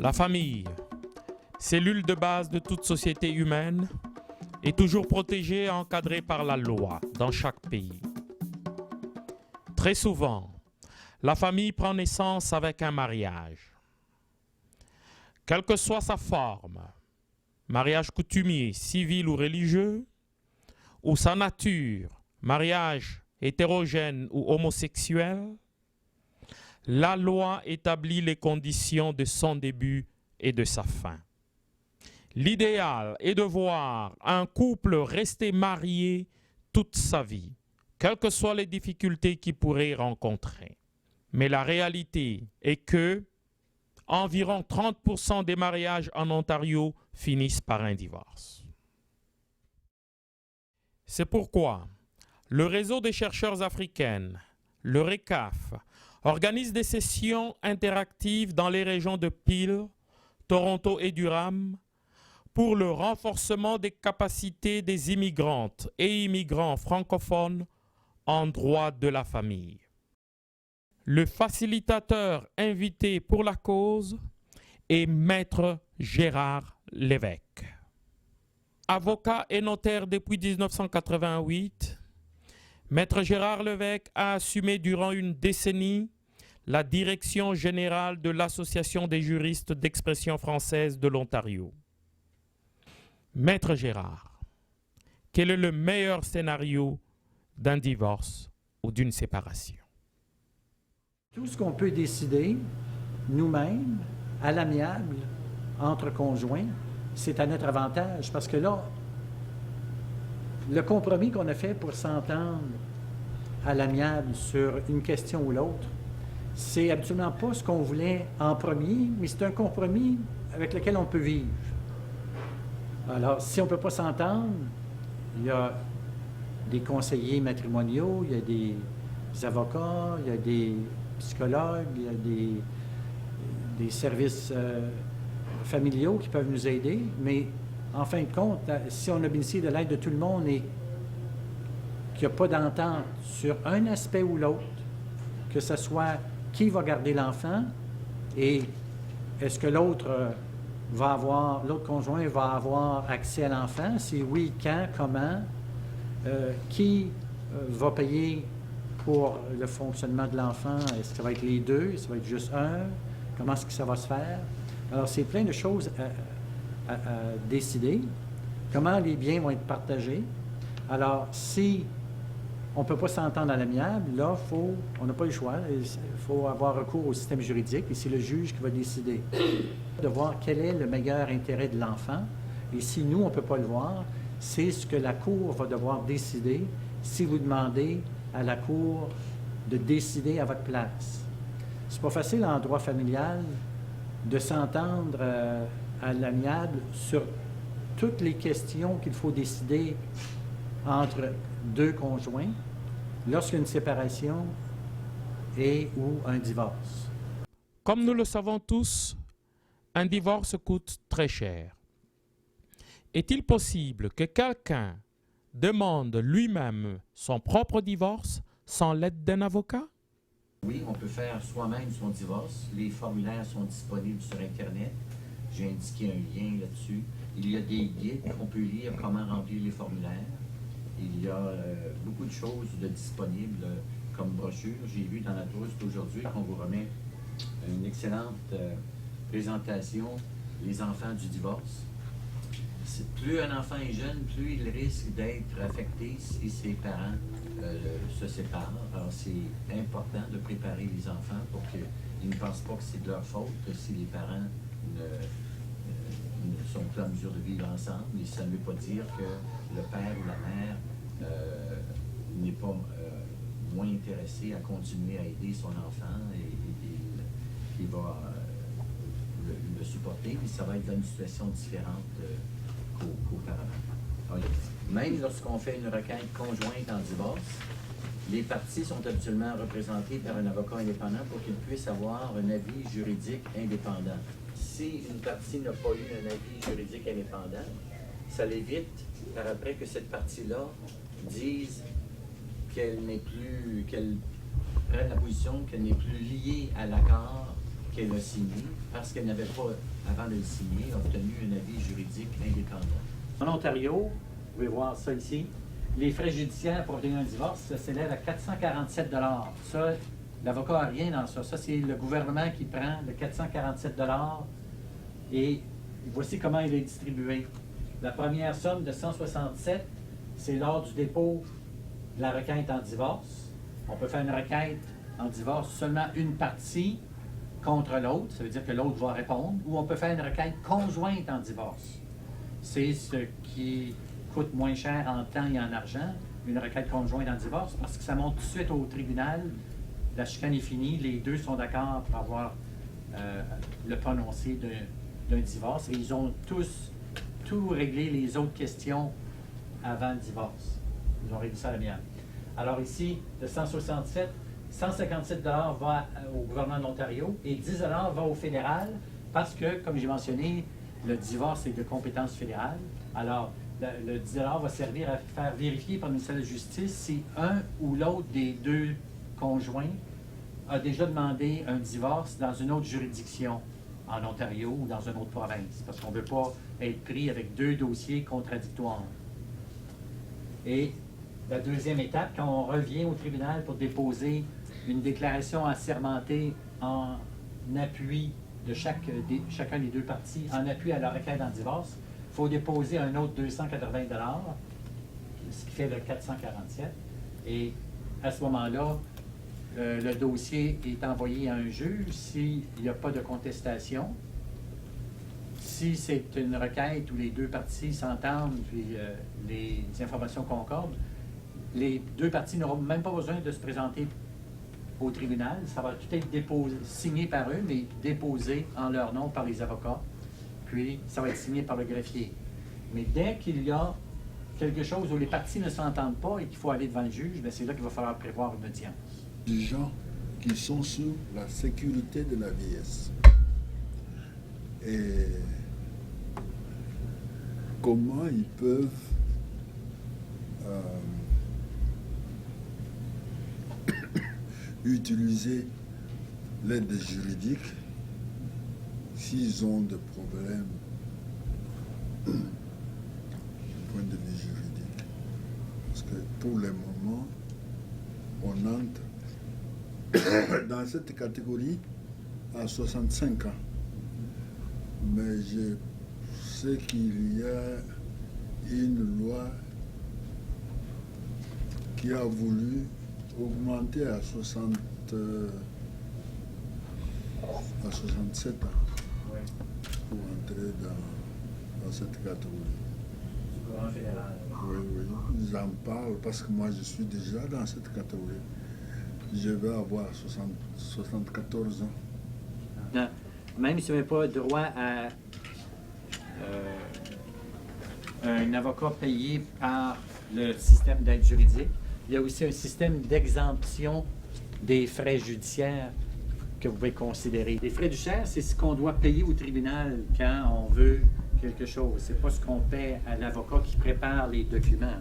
La famille, cellule de base de toute société humaine, est toujours protégée et encadrée par la loi dans chaque pays. Très souvent, la famille prend naissance avec un mariage. Quelle que soit sa forme, mariage coutumier, civil ou religieux, ou sa nature, mariage hétérogène ou homosexuel, la loi établit les conditions de son début et de sa fin. L'idéal est de voir un couple rester marié toute sa vie, quelles que soient les difficultés qu'il pourrait rencontrer. Mais la réalité est que environ 30% des mariages en Ontario finissent par un divorce. C'est pourquoi le réseau des chercheurs africaines, le RECAF, organise des sessions interactives dans les régions de Peel, Toronto et Durham pour le renforcement des capacités des immigrantes et immigrants francophones en droit de la famille. Le facilitateur invité pour la cause est Maître Gérard Lévesque. Avocat et notaire depuis 1988, Maître Gérard Lévesque a assumé durant une décennie la direction générale de l'Association des juristes d'expression française de l'Ontario. Maître Gérard, quel est le meilleur scénario d'un divorce ou d'une séparation? Tout ce qu'on peut décider nous-mêmes, à l'amiable, entre conjoints, c'est à notre avantage. Parce que là, le compromis qu'on a fait pour s'entendre à l'amiable sur une question ou l'autre, c'est absolument pas ce qu'on voulait en premier, mais c'est un compromis avec lequel on peut vivre. Alors, si on ne peut pas s'entendre, il y a des conseillers matrimoniaux, il y a des avocats, il y a des psychologues, il y a des services familiaux qui peuvent nous aider, mais en fin de compte, si on a bénéficié de l'aide de tout le monde et qu'il n'y a pas d'entente sur un aspect ou l'autre, que ce soit qui va garder l'enfant et est-ce que l'autre conjoint va avoir accès à l'enfant, si oui, quand, comment, qui va payer pour le fonctionnement de l'enfant, est-ce que ça va être les deux, est-ce que ça va être juste un, comment est-ce que ça va se faire? Alors, c'est plein de choses à décider. Comment les biens vont être partagés. Alors, si on ne peut pas s'entendre à l'amiable, là, on n'a pas le choix. Il faut avoir recours au système juridique et c'est le juge qui va décider de voir quel est le meilleur intérêt de l'enfant. Et si nous, on ne peut pas le voir, c'est ce que la Cour va devoir décider si vous demandez à la Cour de décider à votre place. C'est pas facile en droit familial de s'entendre à l'amiable sur toutes les questions qu'il faut décider entre deux conjoints lorsqu'il y a une séparation et ou un divorce. Comme nous le savons tous, un divorce coûte très cher. Est-il possible que quelqu'un demande lui-même son propre divorce sans l'aide d'un avocat? Oui, on peut faire soi-même son divorce. Les formulaires sont disponibles sur Internet. J'ai indiqué un lien là-dessus. Il y a des guides qu'on peut lire comment remplir les formulaires. Il y a beaucoup de choses de disponibles comme brochure. J'ai vu dans la touriste aujourd'hui qu'on vous remet une excellente présentation, les enfants du divorce. Plus un enfant est jeune, plus il risque d'être affecté si ses parents se séparent. Alors c'est important de préparer les enfants pour qu'ils ne pensent pas que c'est de leur faute si les parents ne sont pas en mesure de vivre ensemble. Et ça ne veut pas dire que le père ou la mère n'est pas moins intéressé à continuer à aider son enfant et va le supporter, mais ça va être dans une situation différente qu'auparavant. Même lorsqu'on fait une requête conjointe en divorce, les parties sont habituellement représentées par un avocat indépendant pour qu'il puisse avoir un avis juridique indépendant. Si une partie n'a pas eu un avis juridique indépendant, ça l'évite par après que cette partie-là dise qu'elle prenne la position qu'elle n'est plus liée à l'accord qu'elle a signé parce qu'elle n'avait pas, avant de le signer, obtenu un avis juridique indépendant. En Ontario, vous pouvez voir ça ici, les frais judiciaires pour obtenir un divorce, ça s'élève à 447 $. Ça, l'avocat n'a rien dans ça. Ça, c'est le gouvernement qui prend le 447 $. Et voici comment il est distribué. La première somme de 167, c'est lors du dépôt de la requête en divorce. On peut faire une requête en divorce seulement une partie contre l'autre, ça veut dire que l'autre va répondre, ou on peut faire une requête conjointe en divorce. C'est ce qui coûte moins cher en temps et en argent, une requête conjointe en divorce, parce que ça monte tout de suite au tribunal, la chicane est finie, les deux sont d'accord pour avoir le prononcé d'un divorce, et ils ont tous tout réglé les autres questions avant le divorce. Ils ont réglé ça à l'amiable. Alors ici, de 167, 157 $ va au gouvernement de l'Ontario et 10 $ va au fédéral parce que, comme j'ai mentionné, le divorce est de compétence fédérale. Alors, le 10 $ va servir à faire vérifier par le ministère de la Justice si un ou l'autre des deux conjoints a déjà demandé un divorce dans une autre juridiction, en Ontario ou dans une autre province, parce qu'on ne veut pas être pris avec deux dossiers contradictoires. Et la deuxième étape, quand on revient au tribunal pour déposer une déclaration assermentée en appui de chacun des deux parties, en appui à la requête en divorce, il faut déposer un autre 280 $, ce qui fait le 447. Et à ce moment-là, le dossier est envoyé à un juge s'il n'y a pas de contestation. Si c'est une requête où les deux parties s'entendent puis les informations concordent, les deux parties n'auront même pas besoin de se présenter au tribunal. Ça va tout être signé par eux, mais déposé en leur nom par les avocats. Puis, ça va être signé par le greffier. Mais dès qu'il y a quelque chose où les parties ne s'entendent pas et qu'il faut aller devant le juge, bien, c'est là qu'il va falloir prévoir une audience. Des gens qui sont sur la sécurité de la vieillesse. Et comment ils peuvent utiliser l'aide juridique s'ils ont des problèmes du point de vue juridique. Parce que pour le moment, on entre dans cette catégorie à 65 ans. Mais je sais qu'il y a une loi qui a voulu augmenter à 67 ans pour entrer dans cette catégorie. Du gouvernement fédéral. Oui, ils en parlent parce que moi je suis déjà dans cette catégorie. Je vais avoir 74 ans. Non. Même si vous n'avez pas droit à un avocat payé par le système d'aide juridique, il y a aussi un système d'exemption des frais judiciaires que vous pouvez considérer. Les frais judiciaires, c'est ce qu'on doit payer au tribunal quand on veut quelque chose. C'est pas ce qu'on paie à l'avocat qui prépare les documents.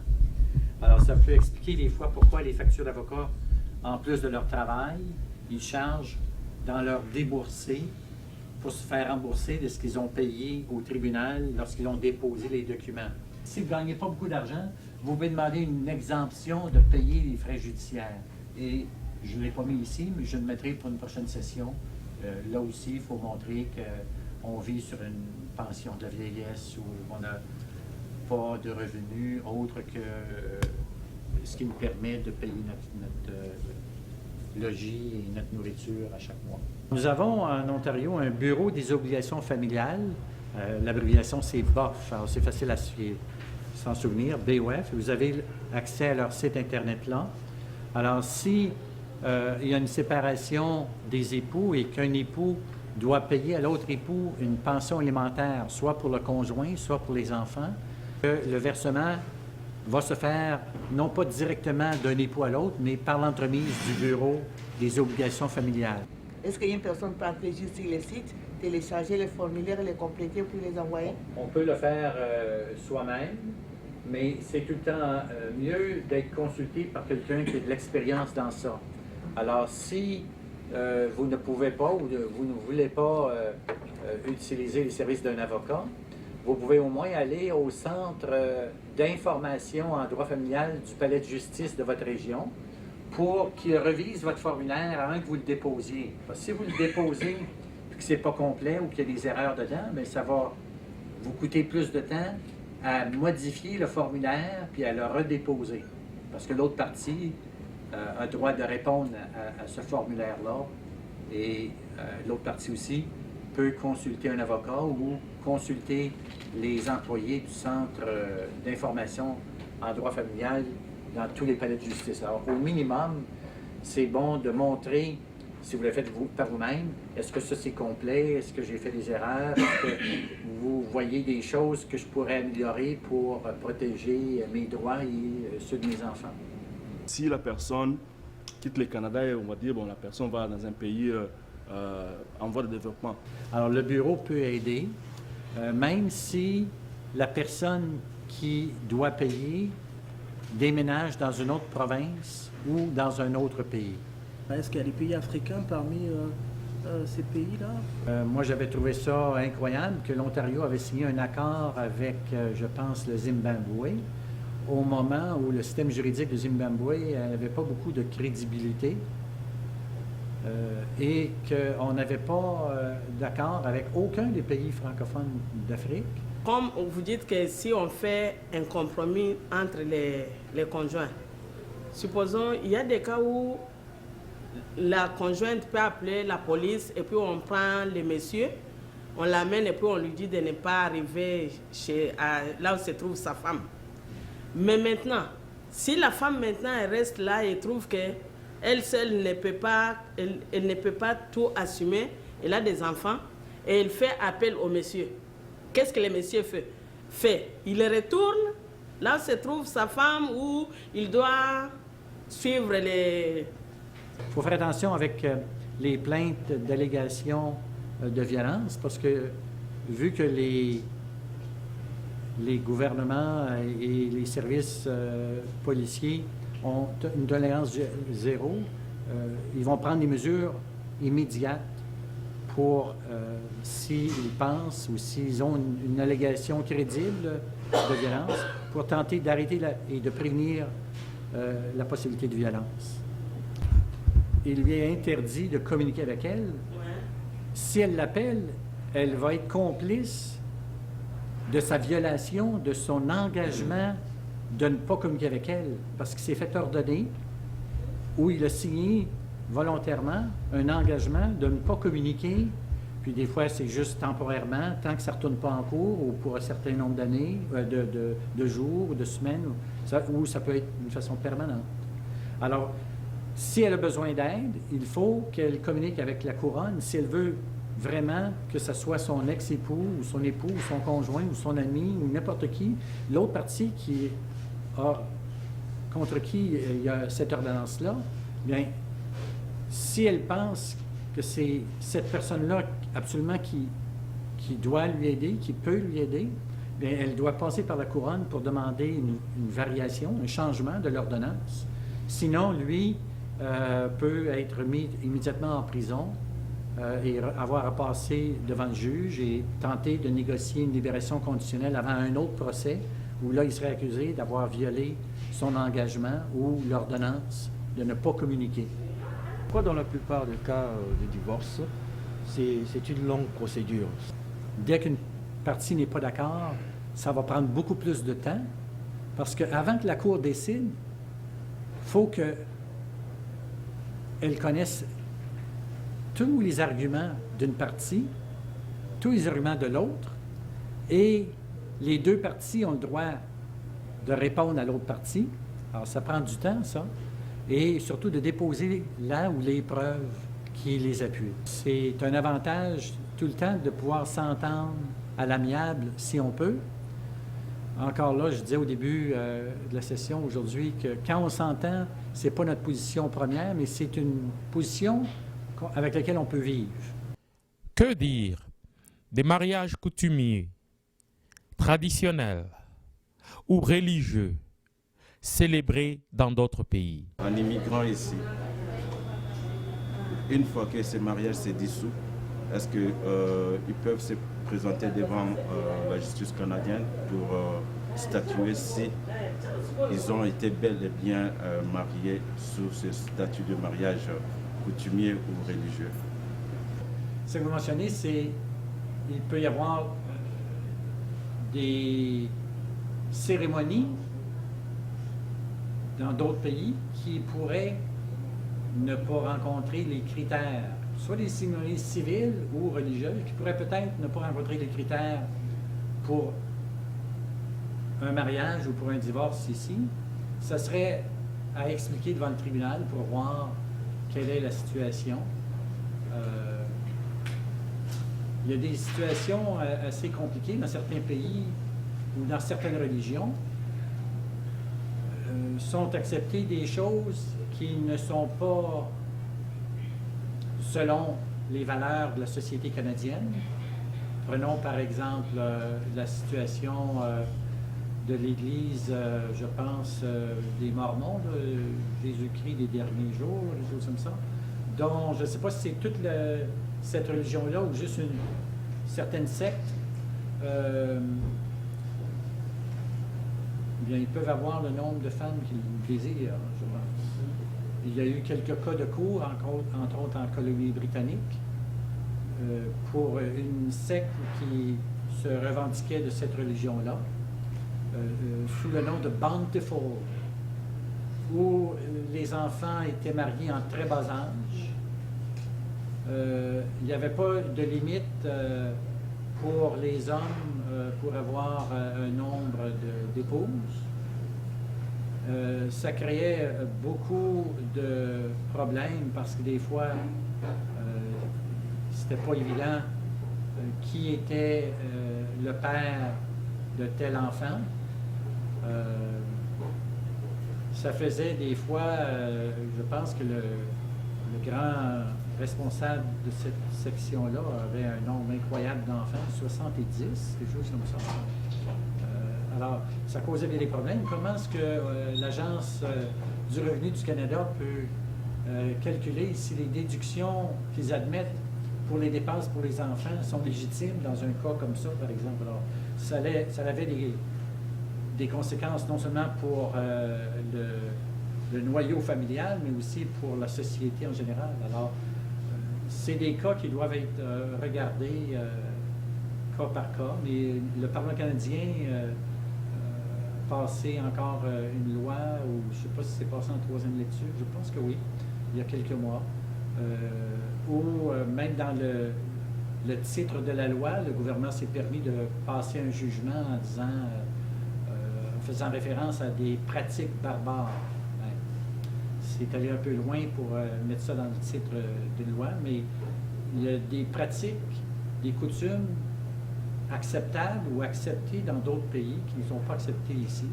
Alors, ça peut expliquer des fois pourquoi les factures d'avocats, en plus de leur travail, ils chargent dans leur déboursé pour se faire rembourser de ce qu'ils ont payé au tribunal lorsqu'ils ont déposé les documents. Si vous ne gagnez pas beaucoup d'argent, vous pouvez demander une exemption de payer les frais judiciaires. Et je ne l'ai pas mis ici, mais je le mettrai pour une prochaine session. Là aussi, il faut montrer qu'on vit sur une pension de vieillesse où on n'a pas de revenus autres que ce qui nous permet de payer notre logis et notre nourriture à chaque mois. Nous avons en Ontario un bureau des obligations familiales. L'abréviation, c'est BOF. Alors, c'est facile à s'en souvenir, BOF. Vous avez accès à leur site Internet là. Alors, si il y a une séparation des époux et qu'un époux doit payer à l'autre époux une pension alimentaire, soit pour le conjoint, soit pour les enfants, le versement va se faire non pas directement d'un époux à l'autre, mais par l'entremise du bureau des obligations familiales. Est-ce qu'une personne peut entrer juste sur le site, télécharger les formulaires, les compléter puis les envoyer? On peut le faire soi-même, mais c'est tout le temps mieux d'être consulté par quelqu'un qui a de l'expérience dans ça. Alors, si vous ne pouvez pas ou vous ne voulez pas utiliser les services d'un avocat, vous pouvez au moins aller au centre d'information en droit familial du palais de justice de votre région pour qu'il revise votre formulaire avant que vous le déposiez. Parce que si vous le déposez et que ce n'est pas complet ou qu'il y a des erreurs dedans, bien, ça va vous coûter plus de temps à modifier le formulaire puis à le redéposer. Parce que l'autre partie a droit de répondre à ce formulaire-là et l'autre partie aussi peut consulter un avocat ou consulter les employés du centre d'information en droit familial dans tous les palais de justice. Alors, au minimum, c'est bon de montrer, si vous le faites par vous-même, est-ce que ça c'est complet, est-ce que j'ai fait des erreurs, est-ce que vous voyez des choses que je pourrais améliorer pour protéger mes droits et ceux de mes enfants. Si la personne quitte le Canada et on va dire, bon, la personne va dans un pays en voie de développement. Alors, le bureau peut aider, même si la personne qui doit payer déménage dans une autre province ou dans un autre pays. Est-ce qu'il y a des pays africains parmi ces pays-là? Moi, j'avais trouvé ça incroyable que l'Ontario avait signé un accord avec, je pense, le Zimbabwe, au moment où le système juridique du Zimbabwe n'avait pas beaucoup de crédibilité et qu'on n'avait pas d'accord avec aucun des pays francophones d'Afrique. Comme vous dites que si on fait un compromis entre les conjoints, supposons il y a des cas où la conjointe peut appeler la police et puis on prend le monsieur, on l'amène et puis on lui dit de ne pas arriver là où se trouve sa femme. Mais maintenant, si la femme maintenant elle reste là et trouve qu'elle seule ne peut pas, elle ne peut pas tout assumer, elle a des enfants et elle fait appel au monsieur. Qu'est-ce que le monsieur fait? Il retourne là où se trouve sa femme ou il doit suivre les... Il faut faire attention avec les plaintes d'allégations de violence parce que vu que les gouvernements et les services policiers ont une tolérance zéro, ils vont prendre des mesures immédiates pour, s'ils pensent ou s'ils ont une allégation crédible de violence, pour tenter d'arrêter et de prévenir la possibilité de violence. Il lui est interdit de communiquer avec elle. Si elle l'appelle, elle va être complice de sa violation, de son engagement de ne pas communiquer avec elle, parce qu'il s'est fait ordonner ou il a signé volontairement un engagement de ne pas communiquer, puis des fois c'est juste temporairement, tant que ça ne retourne pas en cours ou pour un certain nombre d'années, de jours ou de semaines, ou ça peut être d'une façon permanente. Alors, si elle a besoin d'aide, il faut qu'elle communique avec la couronne. Si elle veut vraiment que ce soit son ex-époux ou son époux ou son conjoint ou son ami ou n'importe qui, l'autre partie contre qui il y a cette ordonnance-là, bien, si elle pense que c'est cette personne-là absolument qui doit lui aider, qui peut lui aider, bien, elle doit passer par la couronne pour demander une variation, un changement de l'ordonnance. Sinon, lui peut être mis immédiatement en prison et avoir à passer devant le juge et tenter de négocier une libération conditionnelle avant un autre procès où là, il serait accusé d'avoir violé son engagement ou l'ordonnance de ne pas communiquer. Dans la plupart des cas de divorce, c'est une longue procédure. Dès qu'une partie n'est pas d'accord, ça va prendre beaucoup plus de temps parce qu'avant que la Cour décide, il faut qu'elle connaisse tous les arguments d'une partie, tous les arguments de l'autre, et les deux parties ont le droit de répondre à l'autre partie. Alors, ça prend du temps, ça, et surtout de déposer là où les preuves qui les appuient. C'est un avantage tout le temps de pouvoir s'entendre à l'amiable si on peut. Encore là, je disais au début de la session aujourd'hui que quand on s'entend, ce n'est pas notre position première, mais c'est une position avec laquelle on peut vivre. Que dire des mariages coutumiers, traditionnels ou religieux célébrés dans d'autres pays? En immigrant ici, une fois que ce mariage s'est dissous, est-ce qu'ils peuvent se présenter devant la justice canadienne pour statuer si ils ont été bel et bien mariés sous ce statut de mariage coutumier ou religieux? Ce que vous mentionnez, c'est il peut y avoir des cérémonies dans d'autres pays qui pourraient ne pas rencontrer les critères, soit des cérémonies civiles ou religieuses, qui pourraient peut-être ne pas rencontrer les critères pour un mariage ou pour un divorce ici. Ça serait à expliquer devant le tribunal pour voir quelle est la situation. Il y a des situations assez compliquées dans certains pays ou dans certaines religions. Sont acceptées des choses qui ne sont pas selon les valeurs de la société canadienne. Prenons par exemple la situation de l'Église, je pense, des Mormons, Jésus-Christ des derniers jours, des choses comme ça, dont je ne sais pas si c'est toute cette religion-là ou juste une certaine secte. Bien, ils peuvent avoir le nombre de femmes qu'ils désirent, je pense. Il y a eu quelques cas de cours, entre autres en Colombie-Britannique, pour une secte qui se revendiquait de cette religion-là, sous le nom de Bountiful, où les enfants étaient mariés en très bas âge. Il n'y avait pas de limite pour les hommes pour avoir un nombre d'épouses. Ça créait beaucoup de problèmes parce que des fois, c'était pas évident qui était le père de tel enfant. Ça faisait des fois, je pense que le grand responsable de cette section-là avait un nombre incroyable d'enfants, 70, quelque chose comme ça. Alors, ça causait bien des problèmes. Comment est-ce que l'Agence du revenu du Canada peut calculer si les déductions qu'ils admettent pour les dépenses pour les enfants sont légitimes dans un cas comme ça, par exemple? Alors, ça avait des conséquences non seulement pour le noyau familial, mais aussi pour la société en général. Alors, c'est des cas qui doivent être regardés cas par cas, mais le Parlement canadien a passé encore une loi, ou je ne sais pas si c'est passé en troisième lecture, je pense que oui, il y a quelques mois, où même dans le titre de la loi, le gouvernement s'est permis de passer un jugement en disant, en faisant référence à des pratiques barbares. C'est allé un peu loin pour mettre ça dans le titre d'une loi, mais il y a des pratiques, des coutumes acceptables ou acceptées dans d'autres pays qui ne sont pas acceptées ici.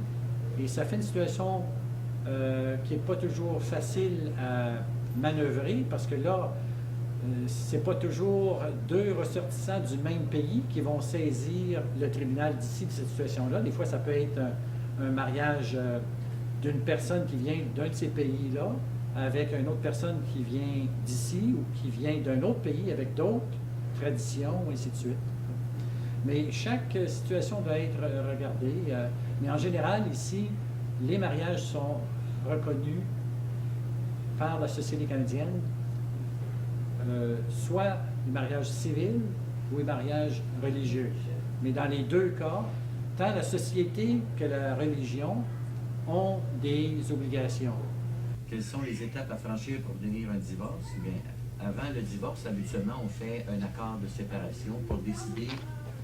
Et ça fait une situation qui n'est pas toujours facile à manœuvrer parce que là, c'est pas toujours deux ressortissants du même pays qui vont saisir le tribunal d'ici de cette situation-là. Des fois, ça peut être un mariage d'une personne qui vient d'un de ces pays-là avec une autre personne qui vient d'ici ou qui vient d'un autre pays avec d'autres traditions, et ainsi de suite. Mais chaque situation doit être regardée. Mais en général, ici, les mariages sont reconnus par la société canadienne, soit les mariages civils ou les mariages religieux. Mais dans les deux cas, tant la société que la religion ont des obligations. Quelles sont les étapes à franchir pour obtenir un divorce? Bien, avant le divorce, habituellement, on fait un accord de séparation pour décider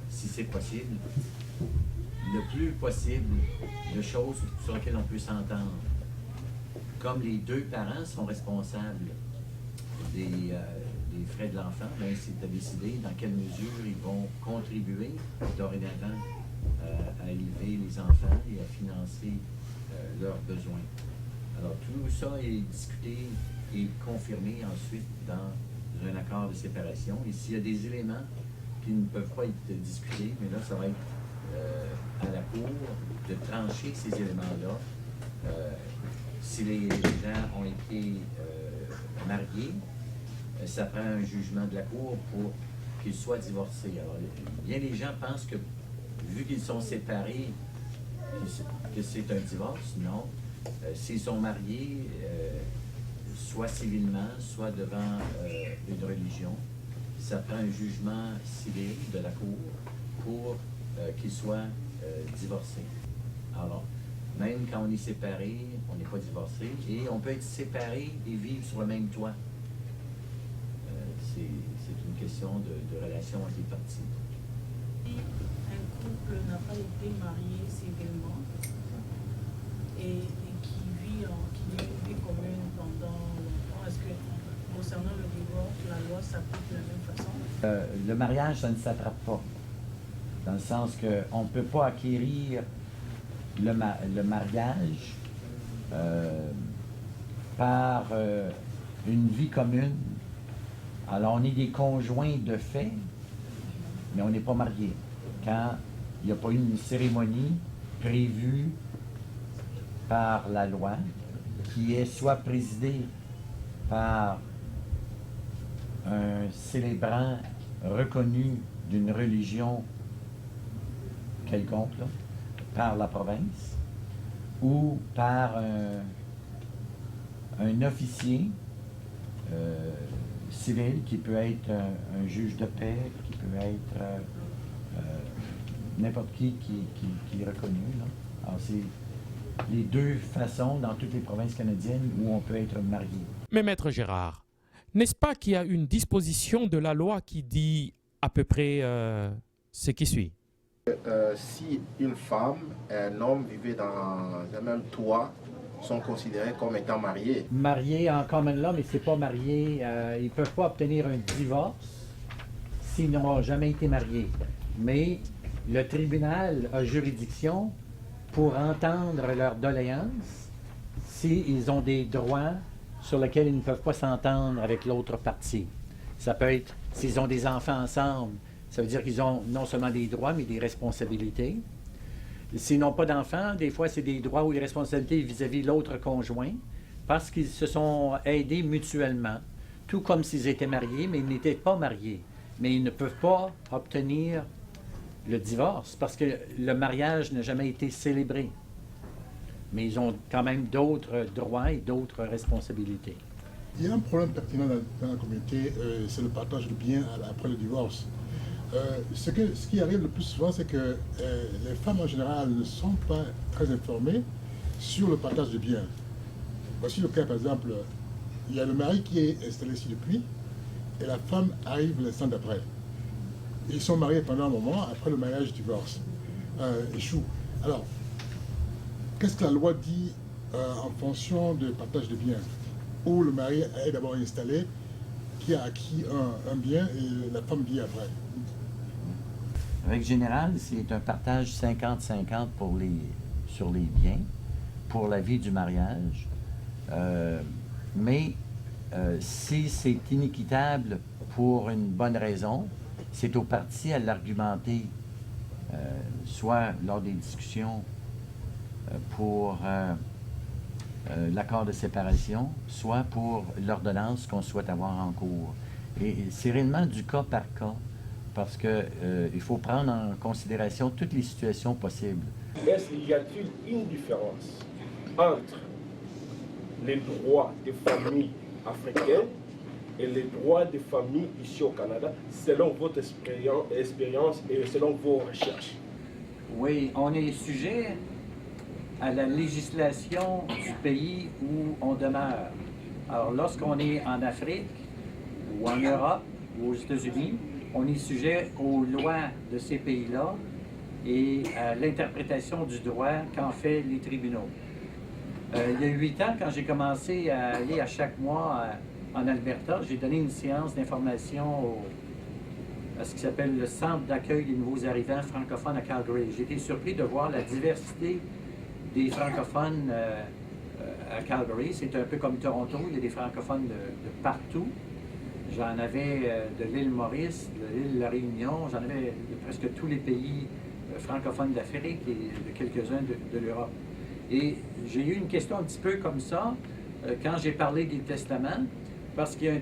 si c'est possible, le plus possible de choses sur lesquelles on peut s'entendre. Comme les deux parents sont responsables des frais de l'enfant, bien, c'est à décider dans quelle mesure ils vont contribuer dorénavant à élever les enfants et à financer leurs besoins. Alors, tout ça est discuté et confirmé ensuite dans un accord de séparation. Et s'il y a des éléments qui ne peuvent pas être discutés, mais là, ça va être à la Cour de trancher ces éléments-là. Si les gens ont été mariés, ça prend un jugement de la Cour pour qu'ils soient divorcés. Alors, bien les gens pensent que, vu qu'ils sont séparés, que c'est un divorce. Non. S'ils sont mariés, soit civilement, soit devant une religion, ça prend un jugement civil de la Cour pour qu'ils soient divorcés. Alors, même quand on est séparé, on n'est pas divorcé, et on peut être séparé et vivre sur le même toit. C'est une question de relation entre les parties. Si un couple n'a pas été marié civilement et qui vit une vie commune pendant longtemps, est-ce que concernant le divorce, la loi s'applique de la même façon? Le mariage, ça ne s'attrape pas. Dans le sens qu'on ne peut pas acquérir le mariage par une vie commune. Alors, on est des conjoints de fait, mais on n'est pas mariés. Quand il n'y a pas eu une cérémonie prévue par la loi, qui est soit présidée par un célébrant reconnu d'une religion quelconque, là, par la province, ou par un officier civil qui peut être un juge de paix, qui peut être n'importe qui est reconnu. Là. Alors c'est les deux façons dans toutes les provinces canadiennes où on peut être marié. Mais Maître Gérard, n'est-ce pas qu'il y a une disposition de la loi qui dit à peu près ce qui suit? Si une femme et un homme vivaient dans un même toit, sont considérés comme étant mariés. Mariés en common law, mais c'est pas marié. Ils ne peuvent pas obtenir un divorce s'ils n'ont jamais été mariés. Mais le tribunal a juridiction pour entendre leur doléance s'ils ont des droits sur lesquels ils ne peuvent pas s'entendre avec l'autre partie. Ça peut être s'ils ont des enfants ensemble, ça veut dire qu'ils ont non seulement des droits, mais des responsabilités. S'ils n'ont pas d'enfants, des fois, c'est des droits ou des responsabilités vis-à-vis l'autre conjoint, parce qu'ils se sont aidés mutuellement, tout comme s'ils étaient mariés, mais ils n'étaient pas mariés. Mais ils ne peuvent pas obtenir le divorce, parce que le mariage n'a jamais été célébré. Mais ils ont quand même d'autres droits et d'autres responsabilités. Il y a un problème pertinent dans la communauté, c'est le partage de biens après le divorce. Ce qui arrive le plus souvent, c'est que les femmes en général ne sont pas très informées sur le partage de biens. Voici le cas, par exemple, il y a le mari qui est installé ici depuis, et la femme arrive l'instant d'après. Ils sont mariés pendant un moment, après le mariage, divorce, échoue. Alors, qu'est-ce que la loi dit en fonction du partage de biens? Où le mari est d'abord installé, qui a acquis un bien, et la femme vient après. En règle générale, c'est un partage 50-50 sur les biens, pour la vie du mariage. Mais si c'est inéquitable pour une bonne raison, c'est aux parties à l'argumenter, soit lors des discussions pour l'accord de séparation, soit pour l'ordonnance qu'on souhaite avoir en cours. Et c'est réellement du cas par cas, parce qu'il faut prendre en considération toutes les situations possibles. Y a-t-il une différence entre les droits des familles africaines et les droits des familles ici au Canada, selon votre expérience et selon vos recherches? Oui, on est sujet à la législation du pays où on demeure. Alors, lorsqu'on est en Afrique, ou en Europe, ou aux États-Unis, on est sujet aux lois de ces pays-là et à l'interprétation du droit qu'en fait les tribunaux. Il y a 8 ans, quand j'ai commencé à aller à chaque mois en Alberta, j'ai donné une séance d'information à ce qui s'appelle le Centre d'accueil des nouveaux arrivants francophones à Calgary. J'ai été surpris de voir la diversité des francophones à Calgary. C'est un peu comme Toronto, il y a des francophones de partout. J'en avais de l'île Maurice, de l'île La Réunion, j'en avais de presque tous les pays francophones d'Afrique et de quelques-uns de l'Europe. Et j'ai eu une question un petit peu comme ça quand j'ai parlé des testaments, parce qu'il y a un